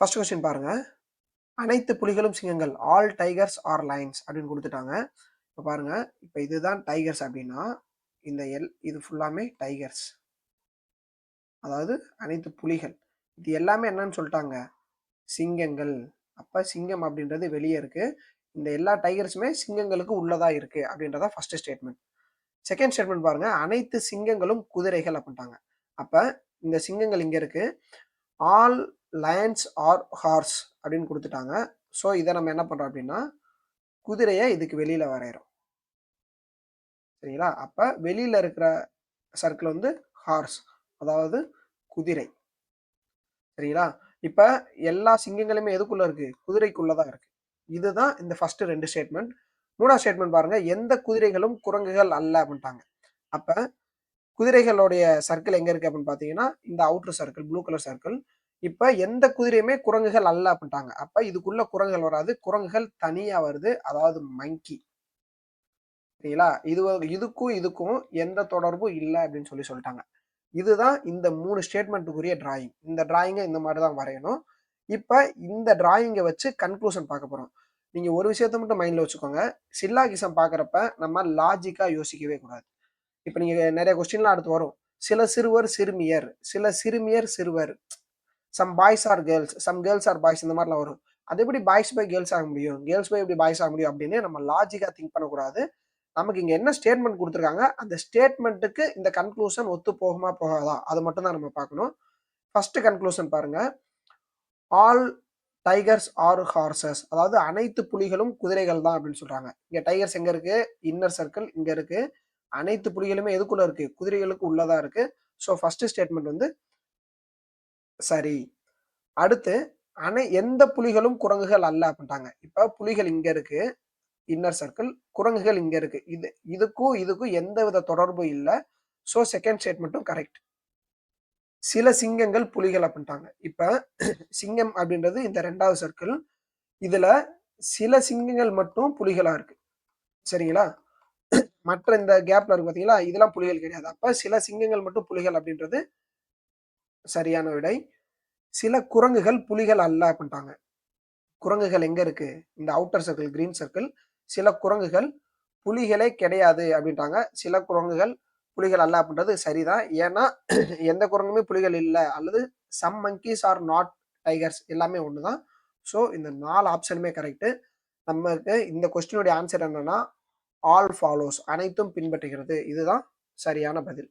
First question பாருங்க. அனைத்து புலிகளும் சிங்கங்கள். ஆல் டைகர்ஸ் ஆர் லயன்ஸ் அப்படின்னு குடுத்துட்டாங்க. இப்ப பாருங்க, இப்ப இதுதான் டைகர்ஸ் அப்படின்னா, இது ஃபுல்லாமே டைகர்ஸ். அதாவது அனைத்து புலிகள். இது எல்லாமே என்னன்னு சொல்ட்டாங்க? சிங்கங்கள். அப்ப சிங்கம் அப்படின்றது வெளிய இருக்கு. இந்த எல்லா டைகர்ஸுமே சிங்கங்களுக்கு உள்ளதா இருக்கு அப்படின்றதா ஃபர்ஸ்ட் ஸ்டேட்மெண்ட். செகண்ட் ஸ்டேட்மெண்ட் பாருங்க. அனைத்து சிங்கங்களும் குதிரைகள் அப்படின்ட்டாங்க. அப்ப இந்த சிங்கங்கள் இங்க இருக்கு. ஆல் லயன்ஸ் ஆர் ஹார்ஸ் அப்படின்னு குடுத்துட்டாங்க. ஸோ இத நம்ம என்ன பண்றோம் அப்படின்னா, குதிரைய இதுக்கு வெளியில வரையறோம். சரிங்களா? அப்ப வெளியில இருக்கிற சர்க்கிள் வந்து ஹார்ஸ். அதாவது குதிரை. சரிங்களா? இப்ப எல்லா சிங்கங்களுமே எதுக்குள்ள இருக்கு? குதிரைக்குள்ள தான் இருக்கு. இதுதான் இந்த ஃபர்ஸ்ட் 2 ஸ்டேட்மெண்ட். 3வது ஸ்டேட்மெண்ட் பாருங்க. எந்த குதிரைகளும் குரங்குகள் அல்ல அப்படின்ட்டாங்க. அப்ப குதிரைகளுடைய சர்க்கிள் எங்க இருக்கு அப்படின்னு பார்த்தீங்கன்னா, இந்த outer circle, blue colour circle. இப்ப எந்த குதிரையுமே குரங்குகள் அல்ல அப்படின்ட்டாங்க. அப்ப இதுக்குள்ள குரங்குகள் வராது. குரங்குகள் தனியா வருது. அதாவது மங்கி. சரிங்களா? இதுக்கும் எந்த தொடர்பும் இல்ல அப்படின்னு சொல்லிட்டாங்க. இதுதான் இந்த 3 ஸ்டேட்மெண்ட்டுக்குரிய டிராயிங். இந்த டிராயிங்க இந்த மாரி தான் வரையணும். இப்ப இந்த டிராயிங்க வச்சு கன்க்ளூஷன் பார்க்க போறோம். நீங்க ஒரு விஷயத்த மட்டும் மைண்ட்ல வச்சுக்கோங்க. சில்லாகிசம் பார்க்கறப்ப நம்ம லாஜிக்கா யோசிக்கவே கூடாது. இப்ப நீங்க நெறைய கொஸ்டின்லாம் அடுத்து வரும். சில சிறுவர், சிறுமியர், சில சிறுமியர், சிறுவர். Some boys are girls, some girls are boys இந்த மாரிலாம் வரும். அது எப்படி பாய்ஸ் பை கேர்ள்ஸ் ஆக முடியும்? கேர்ள்ஸ் பை எப்படி பாய்ஸ் ஆக முடியும்? அப்படின்னு நம்ம லாஜிக்கா திங்க் பண்ணக்கூடாது. நமக்கு இங்க என்ன ஸ்டேட்மெண்ட் குடுத்துருக்காங்க, அந்த ஸ்டேட்மெண்ட்டுக்கு இந்த கன்க்ளூஷன் ஒத்து போகுமா, போகாதா? அது மட்டும் தான் நம்ம பார்க்கணும். ஃபர்ஸ்ட் கன்க்ளூஷன் பாருங்க. All tigers are horses. அதாவது அனைத்து புலிகளும் குதிரைகள் தான் அப்படின்னு சொல்றாங்க. இங்க டைகர்ஸ் எங்க இருக்கு? இன்னர் சர்க்கிள் இங்க இருக்கு. அனைத்து புலிகளுமே எதுக்குள்ள இருக்கு? குதிரைகளுக்கு உள்ளதா இருக்கு. ஸோ ஃபர்ஸ்ட் ஸ்டேட்மெண்ட் வந்து சரி. அடுத்து எந்த புலிகளும் குரங்குகள் அல்ல அப்படின்ட்டாங்க. இப்ப புலிகள் இங்க இருக்கு. Inner circle. குரங்குகள் இங்க இருக்கு. இதுக்கும் எந்தவித தொடர்பும் இல்ல. ஸோ செகண்ட் ஸ்டேட்மெண்ட்டும் கரெக்ட். சில சிங்கங்கள் புலிகள் அப்படின்ட்டாங்க. இப்ப சிங்கம் அப்படின்றது இந்த 2வது சர்க்கிள். இதுல சில சிங்கங்கள் மட்டும் புலிகளா இருக்கு. சரிங்களா? மற்ற இந்த கேப்ல இருக்கு பார்த்தீங்களா? இதெல்லாம் புலிகள் கிடையாது. அப்ப சில சிங்கங்கள் மட்டும் புலிகள் அப்படின்றது சரியான விடை. சில குரங்குகள் புலிகள் அல்ல அப்படின்ட்டாங்க. குரங்குகள் எங்க இருக்கு? இந்த அவுட்டர் சர்க்கிள், கிரீன் சர்க்கிள். சில குரங்குகள் புலிகளே கிடையாது அப்படின்ட்டாங்க. சில குரங்குகள் புலிகள் அல்ல அப்படின்றது சரிதான். ஏன்னா எந்த குரங்குமே புலிகள் இல்ல அல்லது some monkeys are not tigers எல்லாமே ஒண்ணுதான். ஸோ இந்த 4 ஆப்ஷனுமே கரெக்ட். நமக்கு இந்த கொஸ்டினுடைய ஆன்சர் என்னன்னா, ஆல் ஃபாலோஸ் அனைத்தும் பின்பற்றுகிறது. இதுதான் சரியான பதில்.